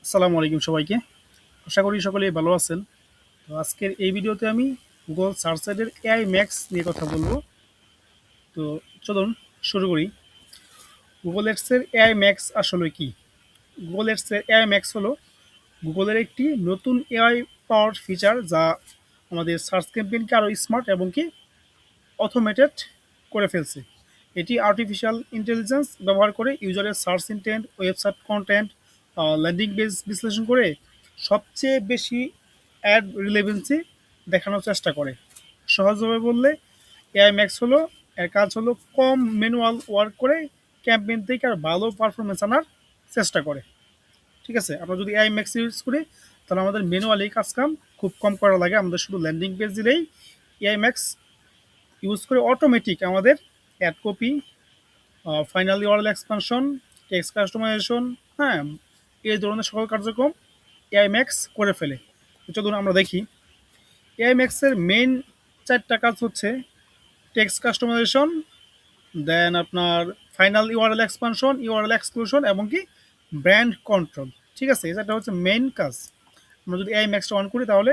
আসসালামু আলাইকুম সবাইকে। আশা করি সকলেই ভালো আছেন। তো আজকের এই ভিডিওতে আমি গুগল সার্চের এআই ম্যাক্স নিয়ে কথা বলবো। তো চলুন শুরু করি। গুগল এর এআই ম্যাক্স আসলে কি? গুগল এর এআই ম্যাক্স হলো গুগলের একটি নতুন এআই পাওয়ার ফিচার যা আমাদের সার্চ ক্যাম্পেইনকে আরও স্মার্ট এবং কি অটোমেটেড করে ফেলছে। এটি আর্টিফিশিয়াল ইন্টেলিজেন্স ব্যবহার করে ইউজারের search intent, website content, landing page বিশ্লেষণ করে সবচেয়ে বেশি অ্যাড রিলেভেন্সি দেখানোর চেষ্টা করে। সহজভাবে বললে এআই ম্যাক্স হলো এর কাজ হলো কম ম্যানুয়াল ওয়ার্ক করে ক্যাম্পেইন থেকে আর ভালো পারফরমেন্স আনার চেষ্টা করে। ঠিক আছে, আমরা যদি এআই ম্যাক্স ইউজ করি তাহলে আমাদের ম্যানুয়ালি কাজ কাম খুব কম করা লাগে। আমাদের শুধু ল্যান্ডিং পেজ দিলেই এআই ম্যাক্স ইউজ করে অটোমেটিক আমাদের ad copy, final URL expansion, text customization, হ্যাঁ, এই ধরনের সকল কার্যক্রম এআই ম্যাক্স করে ফেলে। তো চলুন আমরা দেখি। এআই ম্যাক্সের মেইন চারটা কাজ হচ্ছে টেক্সট কাস্টমাইজেশন, দেন আপনার final URL expansion, URL exclusion এবং কি ব্র্যান্ড কন্ট্রোল। ঠিক আছে, এই চারটা হচ্ছে মেইন কাজ। আমরা যদি এআই ম্যাক্সটা অন করি তাহলে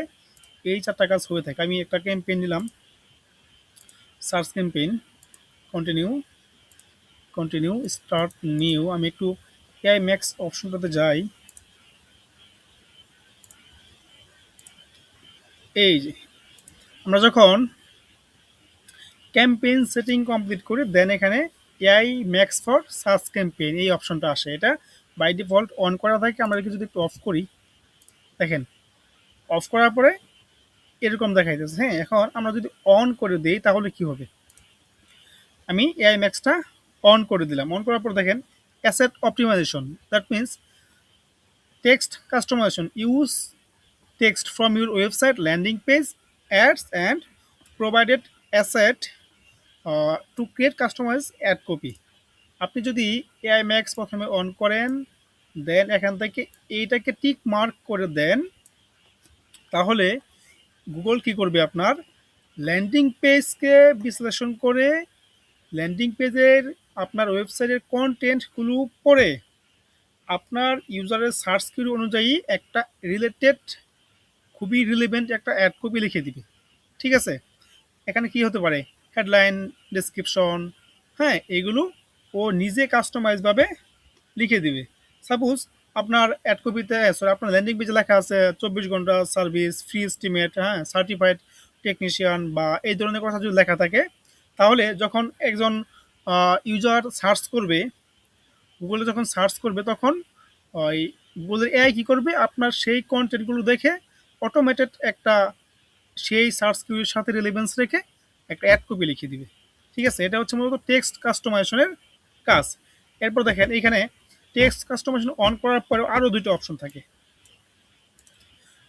এই চারটা কাজ হয়ে থাকে। আমি একটা ক্যাম্পেইন নিলাম, search campaign, continue, continue, start new. আমি একটু এআই ম্যাক্স অপশনটাতে যাই। এই যে আমরা যখন ক্যাম্পেইন সেটিং কমপ্লিট করি দেন এখানে AI max for search campaign এই অপশনটা আসে। এটা বাই ডিফল্ট অন করা থাকে। আমরা যদি একটু অফ করি, দেখেন অফ করার পরে এরকম দেখাইতেছে। হ্যাঁ, এখন আমরা যদি অন করে দিই তাহলে কি হবে? আমি এআই ম্যাক্সটা অন করে দিলাম। অন করার পর দেখেন asset optimization, that means text customization, use text from your website, landing page, ads, and provided asset to create customized ad copy. আপনি যদি এআই ম্যাক্স প্রথমে অন করেন দেন এখান থেকে এইটাকে টিক মার্ক করে দেন তাহলে গুগল কি করবে? আপনার ল্যান্ডিং পেজকে বিশ্লেষণ করে ল্যান্ডিং পেজের আপনার ওয়েবসাইটের কন্টেন্টগুলো পড়ে আপনার ইউজারের সার্চ কিউ অনুযায়ী একটা রিলেটেড, খুবই রিলেভেন্ট একটা অ্যাড কপি লিখে দিবে। ঠিক আছে, এখানে কি হতে পারে? হেডলাইন, ডেসক্রিপশন, হ্যাঁ, এগুলো ও নিজে কাস্টমাইজভাবে লিখে দিবে। সাপোজ আপনার অ্যাড কপিতে, সরি, আপনার ল্যান্ডিং পেজে লেখা আছে 24 ঘন্টা সার্ভিস, ফ্রি এস্টিমেট, হ্যাঁ, সার্টিফাইড টেকনিশিয়ান বা এই ধরনের কথা যদি লেখা থাকে তাহলে যখন একজন ইউজার সার্চ করবে, গুগলে যখন সার্চ করবে তখন ওই গুগলের এআই কী করবে? আপনার সেই কন্টেন্টগুলো দেখে অটোমেটেড একটা সেই সার্চ কিউর সাথে রিলেভেন্স রেখে একটা অ্যাড কপি লিখে দিবে। ঠিক আছে, এটা হচ্ছে মূলত টেক্সট কাস্টমাইজেশনের কাজ। এরপর দেখেন এখানে টেক্সট কাস্টমাইজেশন অন করার পরে আরও দুইটা অপশন থাকে।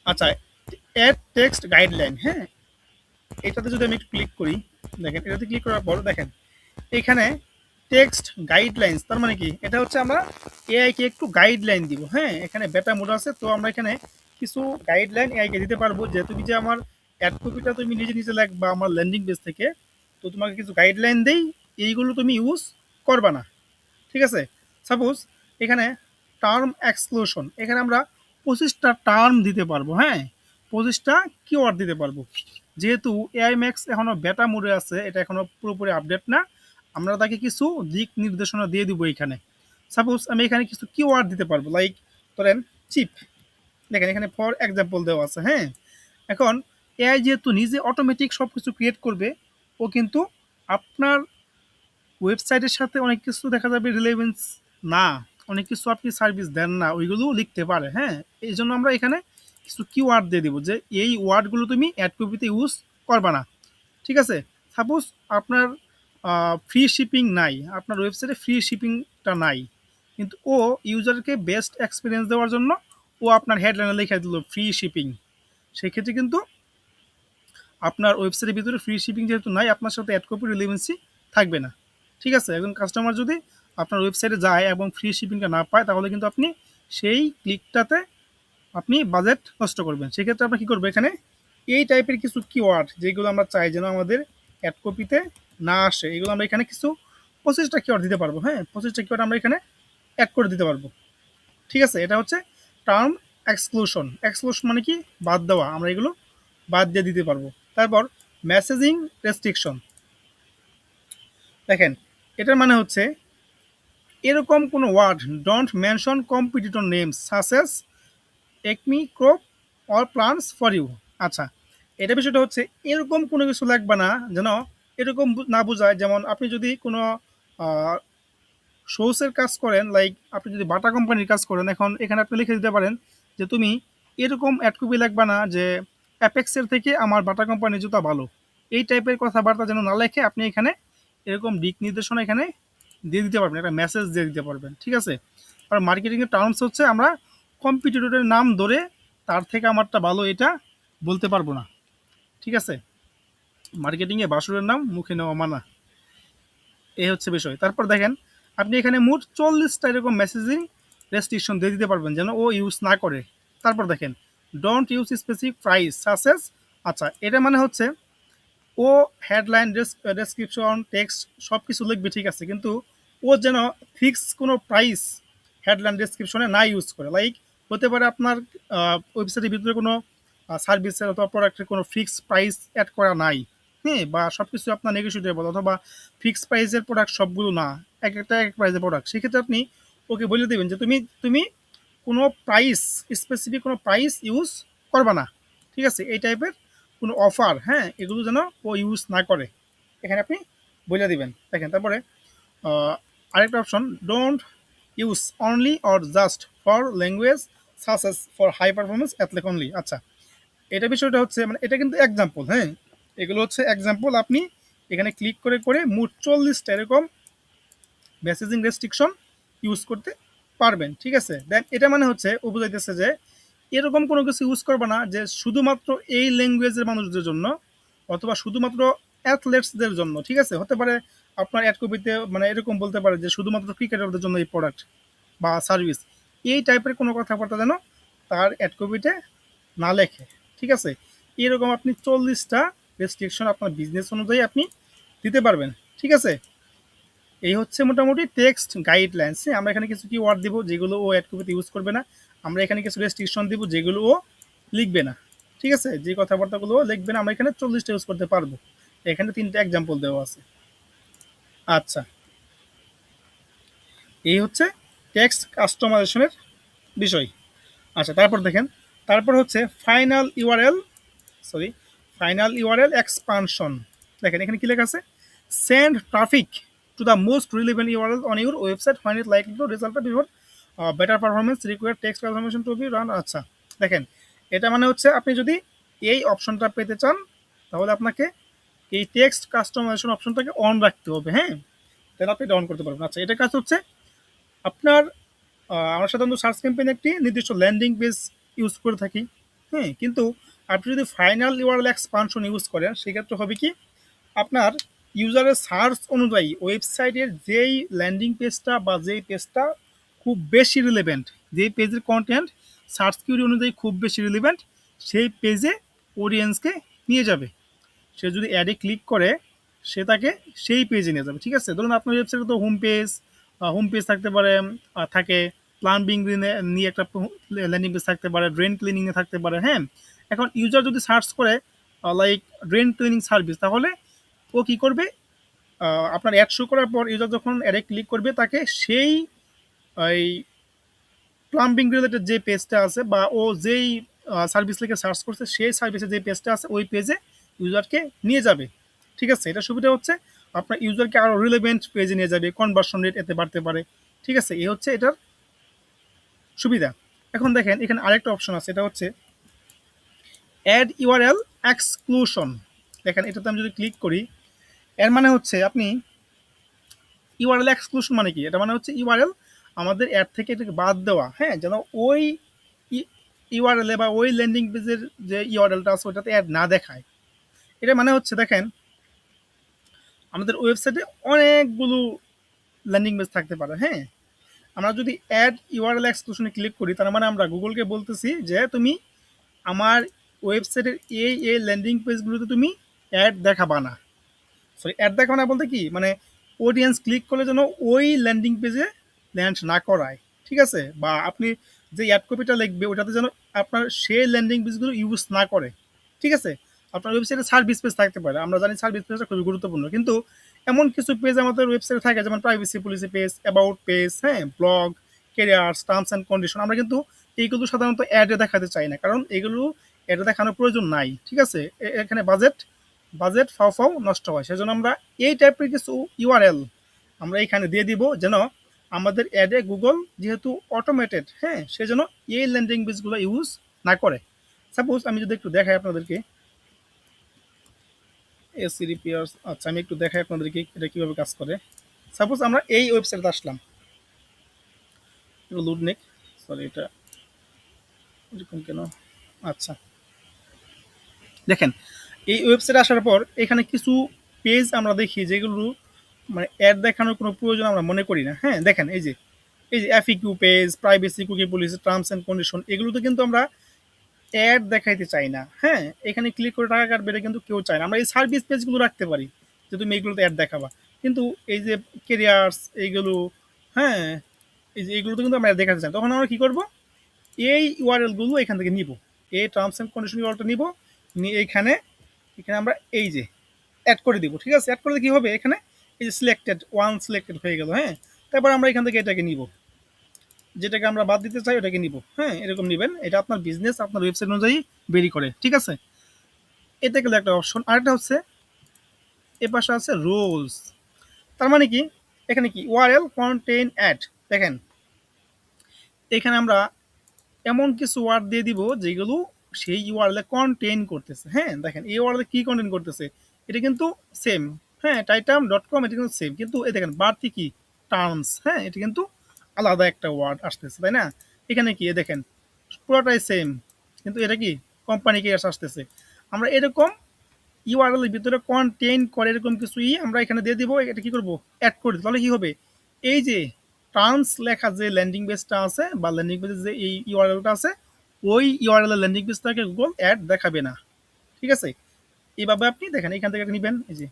আচ্ছা, অ্যাড টেক্সট গাইডলাইন, হ্যাঁ, এটাতে যদি আমি একটু ক্লিক করি, দেখেন এটাতে ক্লিক করার পর দেখেন এখানে টেক্সট গাইডলাইন্স, তার মানে কি? এটা হচ্ছে আমরা এআইকে একটু গাইডলাইন দিব। হ্যাঁ, এখানে বেটা মোড আছে, তো আমরা এখানে কিছু গাইডলাইন এআইকে দিতে পারবো যে তুমি যে আমার অ্যাড কপিটা তুমি নিজে নিজে লিখবা আমার ল্যান্ডিং পেজ থেকে, তো তোমাকে কিছু গাইডলাইন দেই, এইগুলো তুমি ইউজ করবা না। ঠিক আছে, সাপোজ এখানে টার্ম এক্সক্লুশন, এখানে আমরা 25টা টার্ম দিতে পারবো। হ্যাঁ, 25টা কিওয়ার্ড দিতে পারবো। যেহেতু এআই ম্যাক্স এখনও বেটা মোডে আছে, এটা এখনও পুরোপুরি আপডেট না, আমরা তাকে কিছু দিক নির্দেশনা দিয়ে দিব এখানে। সাপোজ আমি এখানে কিছু কিওয়ার্ড দিতে পারবো, লাইক ধরেন চিপ, দেখেন এখানে ফর এক্সাম্পল দেওয়া আছে। হ্যাঁ, এখন এআই যেহেতু নিজে অটোমেটিক সব কিছু ক্রিয়েট করবে, ও কিন্তু আপনার ওয়েবসাইটের সাথে অনেক কিছু দেখা যাবে রিলেভেন্স না, অনেক কিছু আপনি সার্ভিস দেন না, ওইগুলো লিখতে পারে। হ্যাঁ, এই জন্য আমরা এখানে কিছু কিওয়ার্ড দিয়ে দিব যে এই ওয়ার্ডগুলো তুমি অ্যাড কপিতে ইউজ করবা না। ঠিক আছে, সাপোজ আপনার ফ্রি শিপিং নাই, আপনার ওয়েবসাইটে ফ্রি শিপিংটা নাই, কিন্তু ও ইউজারকে বেস্ট এক্সপিরিয়েন্স দেওয়ার জন্য ও আপনার হেডলাইনে লিখে দিল ফ্রি শিপিং। সেক্ষেত্রে কিন্তু আপনার ওয়েবসাইটের ভিতরে ফ্রি শিপিং যেহেতু নাই, আপনার সাথে অ্যাড কপি রিলেভেন্সি থাকবে না। ঠিক আছে, একজন কাস্টমার যদি আপনার ওয়েবসাইটে যায় এবং ফ্রি শিপিংটা না পায় তাহলে কিন্তু আপনি সেই ক্লিকটাতে আপনি বাজেট নষ্ট করবেন। সেক্ষেত্রে আমরা কী করবো? এখানে এই টাইপের কিছু কিওয়ার্ড যেগুলো আমরা চাই যেন আমাদের অ্যাড কপিতে না আসে, এগুলো আমরা এখানে কিছু 25টা কিওয়ার্ড দিতে পারবো। হ্যাঁ, 25টা কিওয়ার্ড আমরা এখানে অ্যাড করে দিতে পারবো। ঠিক আছে, এটা হচ্ছে টার্ম এক্সক্লুশন মানে কি, বাদ দেওয়া, আমরা এগুলো বাদ দিয়ে দিতে পারবো। তারপর মেসেজিং রেস্ট্রিকশন, দেখেন এটার মানে হচ্ছে এরকম কোনো word don't mention competitor names such as Acme crop or plants for you. আচ্ছা, এটা বিষয়টা হচ্ছে এরকম কোনো কিছু লাগবে না যেন এরকম না বোঝায়, যেমন আপনি যদি কোনো শোসের কাজ করেন, লাইক আপনি যদি বাটা কোম্পানির কাজ করেন, এখন এখানে আপনি লিখে দিতে পারেন যে তুমি এরকম অ্যাড কপি লাগবে না যে অ্যাপেক্সের থেকে আমার বাটা কোম্পানির জুতা ভালো, এই টাইপের কথাবার্তা যেন না লেখে আপনি এখানে এরকম দিক নির্দেশনা এখানে দিয়ে দিতে পারবেন, একটা মেসেজ দিয়ে দিতে পারবেন, ঠিক আছে। আর মার্কেটিংয়ের টার্মস হচ্ছে আমরা কম্পিটিটরের নাম ধরে তার থেকে আমারটা ভালো এটা বলতে পারবো না, ঠিক আছে। মার্কেটিংয়ে বাসুরের নাম মুখে নেওয়া মানা, এই হচ্ছে বিষয়। তারপর দেখেন আপনি এখানে মোট 40টা এরকম মেসেজিং রেস্ট্রিকশন দিয়ে দিতে পারবেন যেন ও ইউজ না করে। তারপর দেখেন ডোন্ট ইউজ স্পেসিফিক প্রাইস সাসেস, আচ্ছা এটা মানে হচ্ছে ও হেডলাইন ডেসক্রিপশন টেক্সট সব কিছু লিখবে, ঠিক আছে, কিন্তু ও যেন ফিক্স কোনো প্রাইস হেডলাইন ডেসক্রিপশনে না ইউজ করে। লাইক হতে পারে আপনার ওয়েবসাইটের ভিতরে কোনো সার্ভিসের অথবা প্রোডাক্টের কোনো ফিক্স প্রাইস অ্যাড করা নাই, হ্যাঁ, বা সব কিছু আপনার নেগোশিয়েটেবল, অথবা ফিক্স প্রাইসের প্রোডাক্ট সবগুলো না, এক একটা এক প্রাইসের প্রোডাক্ট, সেক্ষেত্রে আপনি ওকে বলে দেবেন যে তুমি তুমি কোনো প্রাইস স্পেসিফিক কোনো প্রাইস ইউজ করবা না, ঠিক আছে, এই টাইপের কোনো অফার, হ্যাঁ, এগুলো যেন ও ইউজ না করে, এখানে আপনি বলে দিবেন। দেখেন তারপরে আরেকটা option don't use only or just for language such as for high performance athlete only. আচ্ছা, এটা বিষয়টা হচ্ছে মানে এটা কিন্তু এক্সাম্পল, হ্যাঁ, এগুলো হচ্ছে এক্সাম্পল, আপনি এখানে ক্লিক করে করে মোট 40টা এরকম মেসেজিং রেস্ট্রিকশন ইউজ করতে পারবেন, ঠিক আছে। দেন এটা মানে হচ্ছে ও বুঝাইতেছে যে এরকম কোনো কিছু ইউজ করবে না যে শুধুমাত্র এই ল্যাঙ্গুয়েজের মানুষদের জন্য অথবা শুধুমাত্র অ্যাথলেটসদের জন্য, ঠিক আছে। হতে পারে আপনার অ্যাড কপিতে মানে এরকম বলতে পারে যে শুধুমাত্র ক্রিকেটারদের জন্য এই প্রোডাক্ট বা সার্ভিস, এই টাইপের কোনো কথাবার্তা যেন তার অ্যাড কপিতে না লেখে, ঠিক আছে। এরকম আপনি 40টা রেস্ট্রিকশন আপনার বিজনেস অনুযায়ী আপনি দিতে পারবেন, ঠিক আছে। এই হচ্ছে মোটামুটি টেক্সট গাইডলাইন্স। আমরা এখানে কিছু কি ওয়ার্ড দিব যেগুলো ও অ্যাড কপিতে ইউজ করবে না, আমরা এখানে কিছু রেস্ট্রিকশন দিব যেগুলো ও লিখবে না, ঠিক আছে, যে কথাবার্তাগুলো ও লিখবে না আমরা এখানে 40টা ইউজ করতে পারবো। এখানে 3টা এক্সাম্পল দেওয়া আছে। আচ্ছা, এই হচ্ছে টেক্সট কাস্টমাইজেশনের বিষয়। আচ্ছা, তারপর দেখেন, তারপর হচ্ছে ফাইনাল ইউআরএল এক্সপানশন। দেখেন এখানে কি লেখা আছে, send traffic to the most relevant URL on your website fine it like to result before better performance require text transformation to be run. আচ্ছা, দেখেন এটা মানে হচ্ছে আপনি যদি এই অপশনটা পেতে চান তাহলে আপনাকে এই টেক্সট কাস্টমাইজেশন অপশনটাকে অন রাখতে হবে, হ্যাঁ, তাহলে আপনি এটা অন করতে পারবেন। আচ্ছা, এটা কাজ হচ্ছে আপনার আমরা সাধারণত সার্চ ক্যাম্পেইন একটি নির্দিষ্ট ল্যান্ডিং পেজ ইউজ করে থাকি, হ্যাঁ, কিন্তু আপনি যদি ফাইনাল ইউআরএল এক্সপানশন ইউজ করেন সেক্ষেত্রে হবে কি আপনার ইউজারের সার্চ অনুযায়ী ওয়েবসাইটের যেই ল্যান্ডিং পেজটা বা যেই পেজটা খুব বেশি রিলেভেন্ট, যেই পেজের কন্টেন্ট সার্চ কিউরি অনুযায়ী খুব বেশি রিলেভেন্ট, সেই পেজে অডিয়েন্সকে নিয়ে যাবে। সে যদি অ্যাডে ক্লিক করে সে তাকে সেই পেজে নিয়ে যাবে, ঠিক আছে। ধরুন আপনার ওয়েবসাইটে তো হোম পেজ থাকতে পারে, থাকে প্লাম্বিং নিয়ে একটা ল্যান্ডিং পেজ থাকতে পারে, ড্রেন ক্লিনিংয়ে থাকতে পারে, হ্যাঁ। এখন ইউজার যদি সার্চ করে লাইক ড্রেন ক্লিনিং সার্ভিস, তাহলে ও কী করবে, আপনার অ্যাড শো করার পর ইউজার যখন অ্যাডে ক্লিক করবে তাকে সেই এই প্লাম্বিং রিলেটেড যে পেজটা আছে বা ও যেই সার্ভিস লিখে সার্চ করছে সেই সার্ভিসে যে পেজটা আছে ওই পেজে ইউজারকে নিয়ে যাবে, ঠিক আছে। এটা সুবিধা হচ্ছে আপনার ইউজারকে আরও রিলেভেন্ট পেজে নিয়ে যাবে, কনভার্সন রেট এতে বাড়তে পারে, ঠিক আছে, এই হচ্ছে এটার সুবিধা। এখন দেখেন এখানে আরেকটা অপশন আছে, এটা হচ্ছে অ্যাড ইউআরএল এক্সক্লুশন। দেখেন এটাতে আমি যদি ক্লিক করি, এর মানে হচ্ছে আপনি ইউআরএল এক্সক্লুশন মানে কি, এটা মানে হচ্ছে ইউআরএল আমাদের অ্যাড থেকে এটাকে বাদ দেওয়া, হ্যাঁ, যেন ওই ইউআরএলে বা ওই ল্যান্ডিং পেজের যে ইউআরএলটা আছে ওটাতে অ্যাড না দেখায়। এটা মানে হচ্ছে দেখেন আমাদের ওয়েবসাইটে অনেকগুলো ল্যান্ডিং পেজ থাকতে পারে, হ্যাঁ, আমরা যদি অ্যাড ইউআরএল এক্সক্লুশনে ক্লিক করি তার মানে আমরা গুগলকে বলতেছি যে তুমি আমার ওয়েবসাইটের এই ল্যান্ডিং পেজগুলোতে তুমি অ্যাড দেখাবা না। সরি, অ্যাড দেখাবা না বলতে কি মানে অডিয়েন্স ক্লিক করলে যেন ওই ল্যান্ডিং পেজে ল্যান্ড না করায়, ঠিক আছে। বা আপনি যে অ্যাড কপিটা লিখবে ওটাতে যেন আপনার সেই ল্যান্ডিং পেজগুলো ইউজ না করে। ঠিক আছে? আপনার ওয়েবসাইটে সার্ভিস পেজ থাকতে পারে। আমরা জানি সার্ভিস পেজটা খুবই গুরুত্বপূর্ণ। কিন্তু এমন কিছু পেজ আমাদের ওয়েবসাইটে থাকে যেমন privacy policy page, about page, হ্যাঁ? Blog, career, terms and condition. আমরা কিন্তু এইগুলো সাধারণত অ্যাডে দেখাতে চাই না। কারণ এগুলো অ্যাডে দেখানোর প্রয়োজন নাই। ঠিক আছে? এখানে বাজেট ফাও নষ্ট হয়। সেজন্য আমরা এই টাইপের কিছু ইউআরএল আমরা এখানে দিয়ে দিব যেন আমাদের অ্যাডে গুগল যেহেতু অটোমেটেড, হ্যাঁ? সেজন্য এই ল্যান্ডিং পেজগুলো ইউজ না করে। সাপোজ আমি যদি একটু দেখাই আপনাদেরকে এসিডিপিআর, আচ্ছা আমি একটু দেখাই আপনাদেরকে এটা কিভাবে কাজ করে। সাপোজ আমরা এই ওয়েবসাইটে আসলাম, লুড নেক, সরি এটা এরকম কেন, আচ্ছা দেখেন এই ওয়েবসাইটে আসার পর এখানে কিছু পেজ আমরা দেখি যেগুলো মানে অ্যাড দেখানোর কোনো প্রয়োজন আমরা মনে করি না। হ্যাঁ, দেখেন এই যে FAQ page, privacy, cookie policy, terms and condition, এগুলোতে কিন্তু আমরা অ্যাড দেখাইতে চাই না। হ্যাঁ, এখানে ক্লিক করে টাকা কাটবে এটা কিন্তু কেউ চায় না। আমরা এই সার্ভিস পেজগুলো রাখতে পারি যে তুমি এইগুলোতে অ্যাড দেখাবা। কিন্তু এই যে কেরিয়ার্স এইগুলো, হ্যাঁ, এই যে এইগুলোতে কিন্তু আমরা দেখাতে চাই। তখন আমরা কি করব, এই ইউআরএল গুলো এখান থেকে নিব, এই টার্মস অ্যান্ড কন্ডিশন ইউআরএলটা নিব, নিয়ে এখানে এখানে আমরা এই যে অ্যাড করে দিব। ঠিক আছে? অ্যাড করলে কি হবে, এখানে এই যে সিলেক্টেড হয়ে গেল। হ্যাঁ, তারপর আমরা এখান থেকে এটাকে নিব, যেটাকে আমরা বাদ দিতে চাই ওটাকে নিব। হ্যাঁ, এরকম নিবেন। এটা আপনার বিজনেস আপনার ওয়েবসাইট অনুযায়ী বেরি করে। ঠিক আছে? এটা গেলে একটা অপশন। আরেকটা হচ্ছে এ পাশে আছে রুলস। তার মানে কি, এখানে কি ওআরএল কন্টেইন অ্যাড, দেখেন এখানে আমরা এমন কিছু ওয়ার্ড দিয়ে দিব যেগুলো সেই ইউআরএল এ কন্টেইন করতেছে। হ্যাঁ, দেখেন এই ওয়ার্ডে কি কন্টেইন করতেছে, এটা কিন্তু সেম। হ্যাঁ, টাইটাম.com এটা কিন্তু সেম, কিন্তু এই দেখেন বাড়তি কি টার্মস, হ্যাঁ এটা কিন্তু আলাদা একটা ওয়ার্ড আসতেছে, তাই না? এখানে কি দেখেন পুরোটাই সেম, কিন্তু এটা কি কোম্পানি কে আসতেছে। আমরা এরকম ইউআরএল এর ভিতরে কন্টেইন করে এরকম কিছু আমরা এখানে দিয়ে দিব। এটা কি করব, অ্যাড করে দিই। তাহলে কি হবে, এই যে ট্রান্স লেখা যে ল্যান্ডিং পেজটা আছে বা ল্যান্ডিং পেজে যে এই ইউআরএলটা আছে, ওই ইউআরএল এর ল্যান্ডিং পেজটাকে গুগল অ্যাড দেখাবে না। ঠিক আছে? এইভাবে আপনি দেখেন এখান থেকে নিবেন, এই যে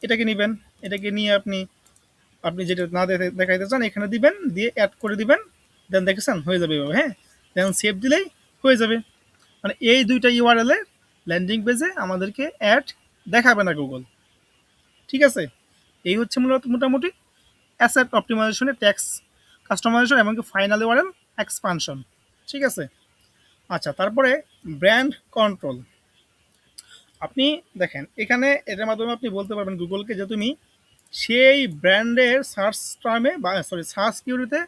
এটাকে নিবেন, এটাকে নিয়ে আপনি আপনি যেটা না দেখাইতে চান এখানে দিবেন, দিয়ে অ্যাড করে দিবেন। দেন দেখেছেন হয়ে যাবে এভাবে। হ্যাঁ, দেন সেভ দিলেই হয়ে যাবে। মানে এই দুইটা ইউআরএল এর ল্যান্ডিং পেজে আমাদেরকে অ্যাড দেখাবে না গুগল। ঠিক আছে? এই হচ্ছে মূলত মোটামুটি অ্যাসেট অপটিমাইজেশনের ট্যাক্স কাস্টমাইজেশন এবং ফাইনাল ইউআরএল এক্সপানশন। ঠিক আছে? আচ্ছা, তারপরে ব্র্যান্ড কন্ট্রোল। আপনি দেখেন এখানে এটার মাধ্যমে আপনি বলতে পারবেন গুগলকে যে তুমি সেই ব্র্যান্ডের সার্চ টার্মে বা সরি সার্চ কিউরিতে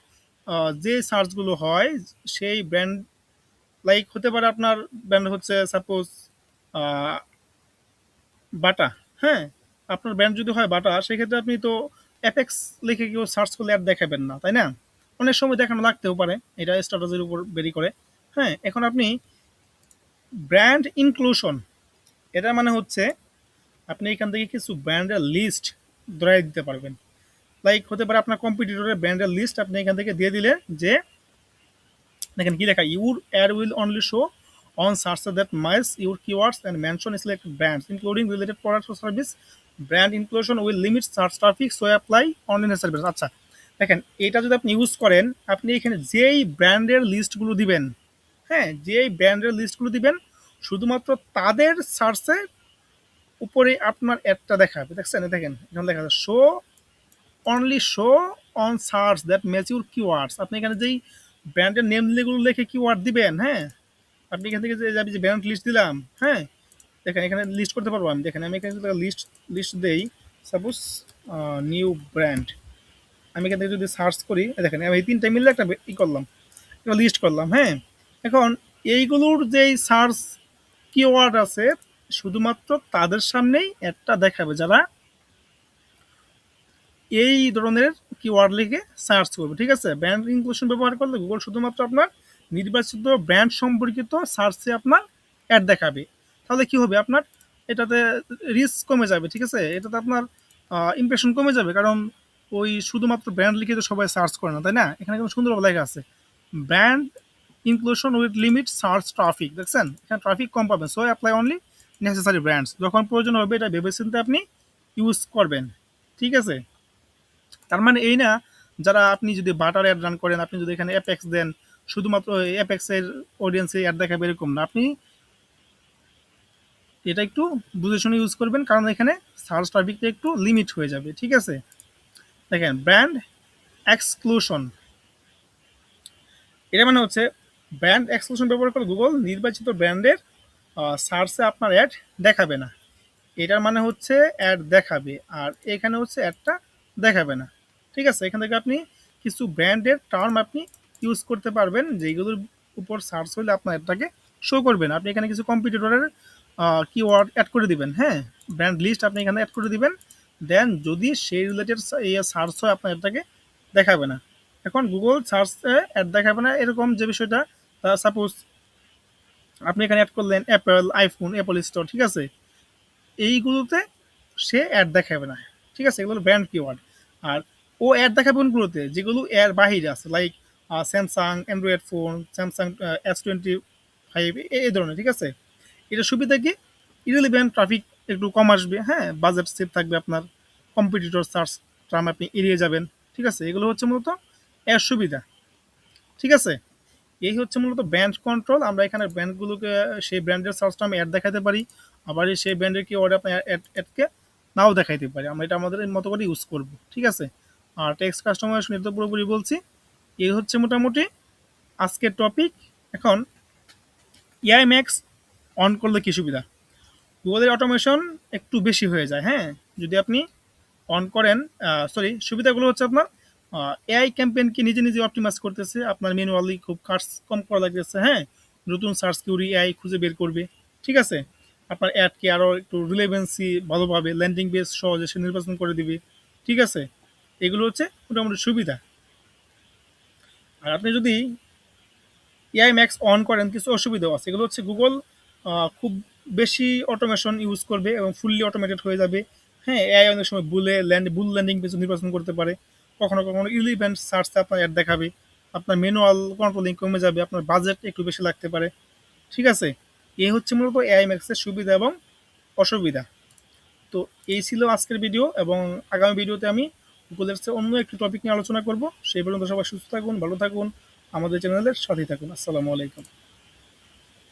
যে সার্চগুলো হয় সেই ব্র্যান্ড, লাইক হতে পারে আপনার ব্র্যান্ড হচ্ছে সাপোজ বাটা। হ্যাঁ, আপনার ব্র্যান্ড যদি হয় বাটা, সেক্ষেত্রে আপনি তো অ্যাপেক্স লিখে কেউ সার্চ করলে আর দেখাবেন না, তাই না? অনেক সময় দেখানো লাগতেও পারে, এটা স্ট্র্যাটেজির উপর বেরি করে। হ্যাঁ, এখন আপনি ব্র্যান্ড ইনক্লুশন, এটা মানে হচ্ছে আপনি এখান থেকে কিছু ব্র্যান্ডের লিস্ট ধরাই দিতে পারবেন। লাইক হতে পারে আপনার কম্পিটিটরের ব্র্যান্ডের লিস্ট আপনি এখান থেকে দিয়ে দিলে যে দেখেন কি লেখা, your add will only show on searches that match your keywords and mention selected brands including related products or service. Brand inclusion will limit search traffic, so apply only necessary brands. আচ্ছা দেখেন এটা যদি আপনি use করেন, আপনি এখানে যেই ব্র্যান্ডের লিস্টগুলো দিবেন, হ্যাঁ যেই ব্র্যান্ডের লিস্টগুলো দিবেন শুধুমাত্র তাদের সার্চের উপরে আপনার অ্যাডটা দেখাবে। দেখছেন, দেখেন এখানে লেখা আছে show only show on search that match your keywords. আপনি এখানে যেই ব্র্যান্ডের নেমগুলো লিখে কিওয়ার্ড দিবেন, হ্যাঁ আপনি এখান থেকে যে আমি যে ব্র্যান্ড লিস্ট দিলাম, হ্যাঁ দেখেন এখানে লিস্ট করতে পারবো আমি। দেখেন আমি এখানে লিস্ট লিস্ট দেই, সাপোজ নিউ ব্র্যান্ড। আমি এখান থেকে যদি সার্চ করি, দেখেন আমি এই তিনটা মিললে একটা করলাম, একটা লিস্ট করলাম। হ্যাঁ, এখন এইগুলোর যেই সার্চ কিওয়ার্ড আছে শুধুমাত্র তাদের সামনেই একটা দেখাবে যারা এই ধরনের কিওয়ার্ড লিখে সার্চ করবে। ঠিক আছে? ব্র্যান্ড ইনক্লুশন ব্যবহার করলে গুগল শুধুমাত্র আপনার নির্বাচিত ব্র্যান্ড সম্পর্কিত সার্চে আপনার অ্যাড দেখাবে। তাহলে কি হবে, আপনার এটাতে রিস্ক কমে যাবে। ঠিক আছে? এটাতে আপনার ইমপ্রেশন কমে যাবে, কারণ ওই শুধুমাত্র ব্র্যান্ড লিখে তো সবাই সার্চ করে না, তাই না? এখানে কিন্তু সুন্দরভাবে লেখা আছে brand inclusion with limit search traffic. দেখছেন এখানে ট্রাফিক কম পাবেন, so apply only necessary brands. যখন প্রয়োজন হবে এটা ভেবেচিন্তে আপনি ইউজ করবেন। ঠিক আছে? তার মানে এই না যারা আপনি যদি বাটার অ্যাড রান করেন, আপনি যদি এখানে অ্যাপেক্স দেন শুধুমাত্র অ্যাপেক্সের অডিয়েন্সে অ্যাড দেখাবে এরকম না। আপনি এটা একটু বুঝে শুনে ইউজ করবেন, কারণ এখানে সার্চ ট্রাফিকটা একটু লিমিট হয়ে যাবে। ঠিক আছে, দেখেন ব্র্যান্ড এক্সক্লুশন, এটা মানে হচ্ছে ব্র্যান্ড এক্সক্লুশন ব্যবহার করে গুগল নির্বাচিত ব্র্যান্ডের সার্চে আপনার অ্যাড দেখাবে না। এটার মানে হচ্ছে অ্যাড দেখাবে, আর এখানে হচ্ছে অ্যাডটা দেখাবে না। ঠিক আছে, এখান থেকে আপনি কিছু ব্র্যান্ডের টার্ম আপনি ইউজ করতে পারবেন, যেগুলোর উপর সার্চ হলে আপনার অ্যাডটাকে শো করবেন। আপনি এখানে কিছু কম্পিটিটরের কিওয়ার্ড অ্যাড করে দিবেন, হ্যাঁ, ব্র্যান্ড লিস্ট আপনি এখানে অ্যাড করে দিবেন। দেন যদি সেই রিলেটেড সার্চ হয় আপনার অ্যাডটাকে দেখাবে না। এখন গুগল সার্চে অ্যাড দেখাবে না এরকম যে বিষয়টা, সাপোজ আপনি এখানে অ্যাড করলেন অ্যাপেল, আইফোন, অ্যাপল স্টোর, ঠিক আছে, এইগুলোতে সে অ্যাড দেখাবে না। ঠিক আছে, এগুলো ব্র্যান্ড কিওয়ার্ড। আর ও অ্যাড দেখাবে কোনগুলোতে, যেগুলো এর বাহিরে আছে, like Samsung Android phone, Samsung S25, এই ধরনের। ঠিক আছে, এটা সুবিধা কি, ইরেলিভেন্ট ট্রাফিক একটু কম আসবে, হ্যাঁ, বাজেট সেভ থাকবে আপনার, কম্পিটিটর সার্চ টার্ম আপনি এড়িয়ে যাবেন। ঠিক আছে, এগুলো হচ্ছে মূলত এর সুবিধা। ঠিক আছে, এই হচ্ছে মূলত ব্র্যান্ড কন্ট্রোল। আমরা এখানে ব্র্যান্ডগুলোকে সেই ব্র্যান্ডের সার্চ টার্মে অ্যাড দেখাতে পারি, আবার সেই ব্র্যান্ডের কি অর্ডার আপনার অ্যাডকে নাও দেখাইতে পারি। আমরা এটা আমাদের মতো করে ইউজ করব। ঠিক আছে, আর টেক্সট কাস্টমাইজেশন এটা তো পুরোপুরি বলছি। এই হচ্ছে মোটামুটি আজকের টপিক। এখন এআই ম্যাক্স অন করলে কি সুবিধা, গুগলের অটোমেশন একটু বেশি হয়ে যায়, হ্যাঁ, যদি আপনি অন করেন। সরি, সুবিধাগুলো হচ্ছে আপনার এআই ক্যাম্পেইনকে নিজে নিজে অপটিমাইজ করতেছে, আপনার ম্যানুয়ালি খুব কাজ কম করা লাগতেছে, হ্যাঁ, নতুন সার্চ কিউরি এআই খুঁজে বের করবে। ঠিক আছে, আপনার অ্যাডকে আরও একটু রিলেভেন্সি ভালোভাবে ল্যান্ডিং বেস সহজে সে নির্বাচন করে দিবে। ঠিক আছে, এগুলো হচ্ছে মোটামুটি সুবিধা। আর আপনি যদি এআই ম্যাক্স অন করেন, কিছু অসুবিধাও আছে। এগুলো হচ্ছে গুগল খুব বেশি অটোমেশন ইউজ করবে এবং ফুললি অটোমেটেড হয়ে যাবে। হ্যাঁ, এআই অনেক সময় বুল ল্যান্ডিং পেজ নির্বাচন করতে পারে, কখনো কখনো ইলিভেন্ট সার্চে আপনার অ্যাড দেখাবে, আপনার ম্যানুয়াল কন্ট্রোলিং কমে যাবে, আপনার বাজেট একটু বেশি লাগতে পারে। ঠিক আছে, এই হচ্ছে মূলত এআই ম্যাক্সের সুবিধা এবং অসুবিধা। তো এই ছিল আজকের ভিডিও, এবং আগামী ভিডিওতে আমি গুগলের চেয়ে অন্য একটি টপিক নিয়ে আলোচনা করব। সেই পর্যন্ত সবাই সুস্থ থাকুন, ভালো থাকুন, আমাদের চ্যানেলের সাথেই থাকুন। আসসালামু আলাইকুম।